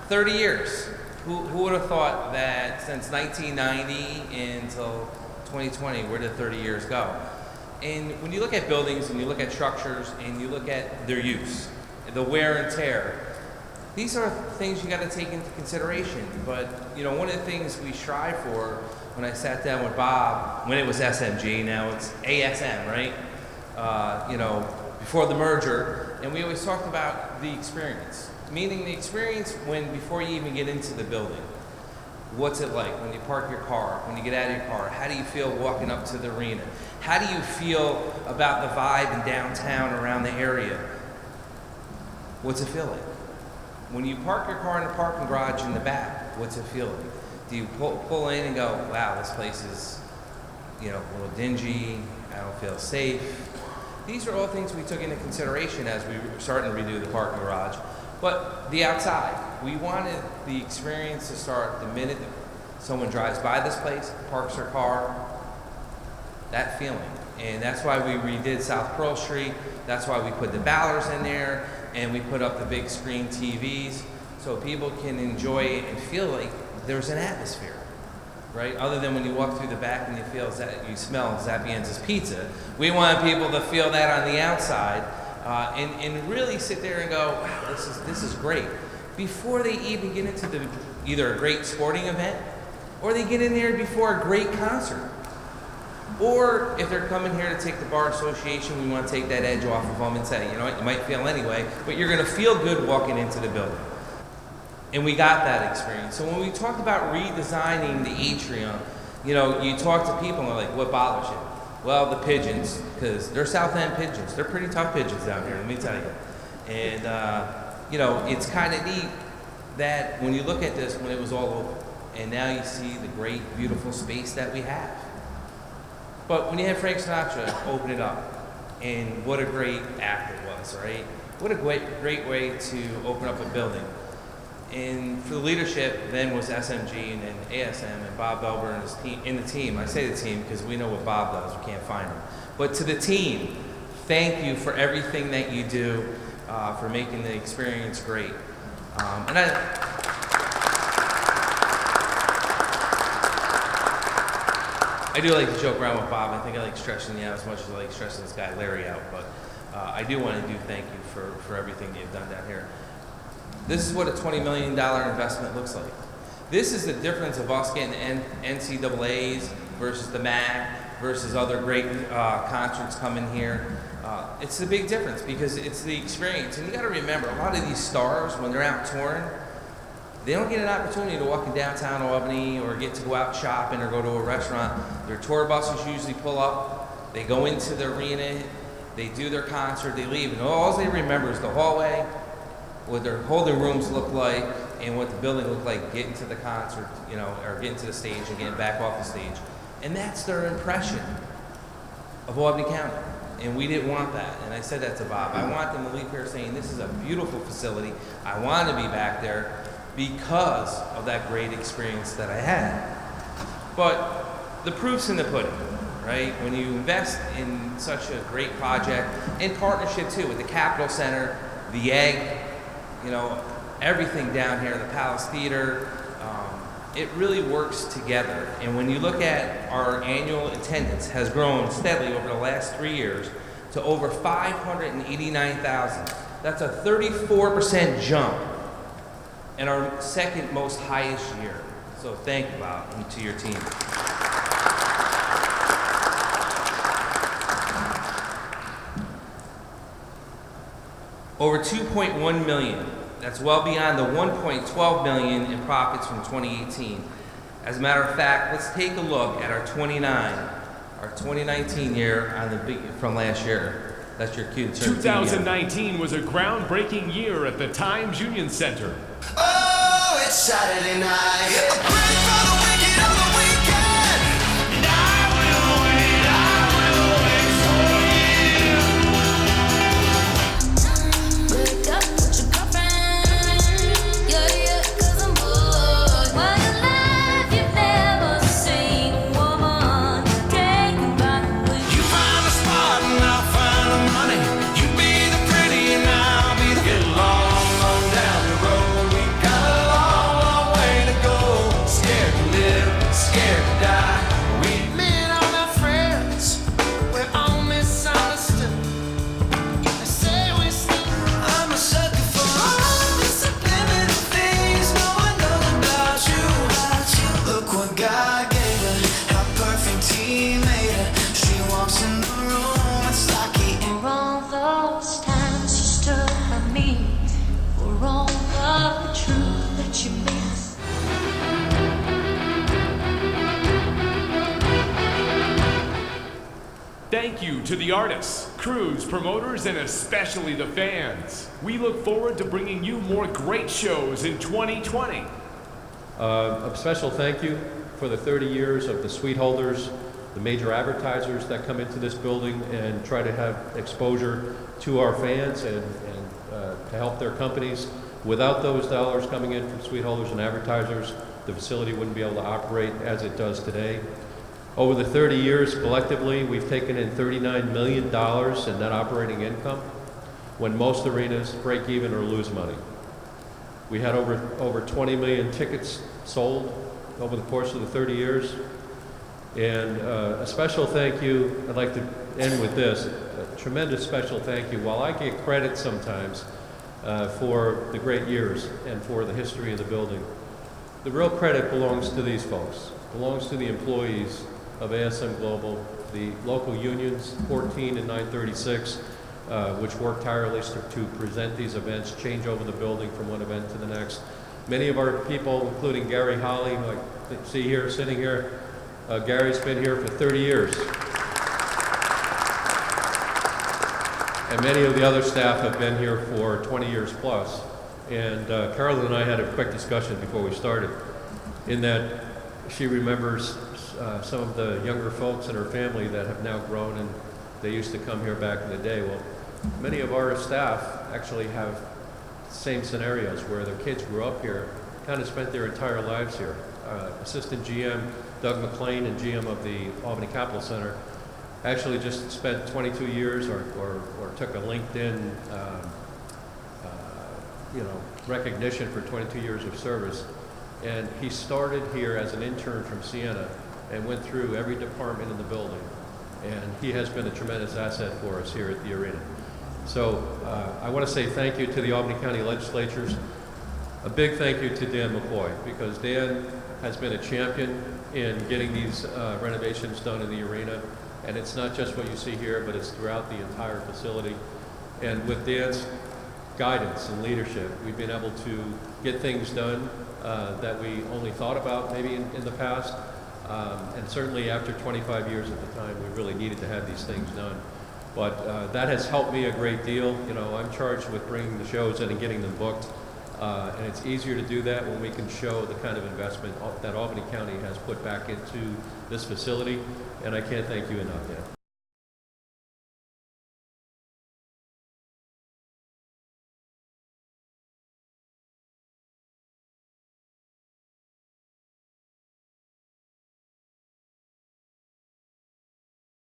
30 years. Who would have thought that since 1990 until 2020, where did 30 years go? And when you look at buildings and you look at structures and you look at their use, the wear and tear, these are things you got to take into consideration. But one of the things we strive for, when I sat down with Bob, when it was SMG, now it's ASM, right? Before the merger, and we always talked about the experience. Meaning the experience before you even get into the building. What's it like when you park your car, when you get out of your car? How do you feel walking up to the arena? How do you feel about the vibe in downtown around the area? What's it feel like? When you park your car in the parking garage in the back, what's it feel like? Do you pull in and go, wow, this place is, a little dingy, I don't feel safe. These are all things we took into consideration as we were starting to redo the parking garage. But the outside, we wanted the experience to start the minute someone drives by this place, parks their car, that feeling. And that's why we redid South Pearl Street. That's why we put the ballers in there, and we put up the big screen TVs so people can enjoy it and feel like there's an atmosphere, right? Other than when you walk through the back and you smell Zappienza's pizza. We want people to feel that on the outside. And really sit there and go, wow, this is great. Before they even get into either a great sporting event, or they get in there before a great concert. Or if they're coming here to take the bar association, we want to take that edge off of them and say, you might fail anyway, but you're going to feel good walking into the building. And we got that experience. So when we talked about redesigning the atrium, you talk to people and they're like, what bothers you? Well, the pigeons, because they're South End pigeons. They're pretty tough pigeons down here, let me tell you. And, it's kind of neat that when you look at this, when it was all over, and now you see the great, beautiful space that we have. But when you had Frank Sinatra open it up, and what a great act it was, right? What a great way to open up a building. And for the leadership, then was SMG and then ASM and Bob Belber and his team, in the team. I say the team because we know what Bob does, we can't find him. But to the team, thank you for everything that you do, for making the experience great. I do like to joke around with Bob. I think I like stressing you out as much as I like stressing this guy Larry out. But I do want to thank you for everything you've done down here. This is what a $20 million investment looks like. This is the difference of us getting NCAAs versus the MAC versus other great concerts coming here. It's the big difference because it's the experience. And you got to remember, a lot of these stars, when they're out touring, they don't get an opportunity to walk in downtown Albany or get to go out shopping or go to a restaurant. Their tour buses usually pull up, they go into the arena, they do their concert, they leave, and all they remember is the hallway, what their holding rooms look like, and what the building looked like getting to the concert, or getting to the stage and getting back off the stage. And that's their impression of Albany County. And we didn't want that. And I said that to Bob. I want them to leave here saying, this is a beautiful facility. I want to be back there because of that great experience that I had. But the proof's in the pudding, right? When you invest in such a great project, in partnership too with the Capitol Center, the Egg, everything down here, the Palace Theater, it really works together. And when you look at our annual attendance has grown steadily over the last 3 years to over 589,000. That's a 34% jump in our second most highest year. So thank you, Bob, and to your team. Over 2.1 million. That's well beyond the 1.12 million in profits from 2018. As a matter of fact, let's take a look at our 2019 year on from last year. That's your cue. 2019 was a groundbreaking year at the Times Union Center. Oh, it's Saturday night. Get along on down the road, we got a long you to the artists, crews, promoters, and especially the fans. We look forward to bringing you more great shows in 2020. A special thank you for the 30 years of the suite holders, the major advertisers that come into this building and try to have exposure to our fans and to help their companies. Without those dollars coming in from suite holders and advertisers, the facility wouldn't be able to operate as it does today. Over the 30 years, collectively, we've taken in $39 million in net operating income when most arenas break even or lose money. We had over 20 million tickets sold over the course of the 30 years. And a special thank you, I'd like to end with this, a tremendous special thank you. While I get credit sometimes for the great years and for the history of the building, the real credit belongs to these folks, belongs to the employees of ASM Global, the local unions, 14 and 936, which work tirelessly to present these events, change over the building from one event to the next. Many of our people, including Gary Holly, who I see here, sitting here, Gary's been here for 30 years. And many of the other staff have been here for 20 years plus. And Carolyn and I had a quick discussion before we started, in that she remembers some of the younger folks in her family that have now grown, and they used to come here back in the day. Well, many of our staff actually have same scenarios where their kids grew up here, kind of spent their entire lives here. Assistant GM Doug McLean and GM of the Albany Capital Center actually just spent 22 years or took a LinkedIn recognition for 22 years of service. And he started here as an intern from Siena and went through every department in the building. And he has been a tremendous asset for us here at the arena. So I want to say thank you to the Albany County legislatures. A big thank you to Dan McCoy, because Dan has been a champion in getting these renovations done in the arena. And it's not just what you see here, but it's throughout the entire facility. And with Dan's guidance and leadership, we've been able to get things done that we only thought about maybe in the past. And certainly after 25 years at the time, we really needed to have these things done. But that has helped me a great deal. You know, I'm charged with bringing the shows in and getting them booked. And it's easier to do that when we can show the kind of investment that Albany County has put back into this facility. And I can't thank you enough, Dan.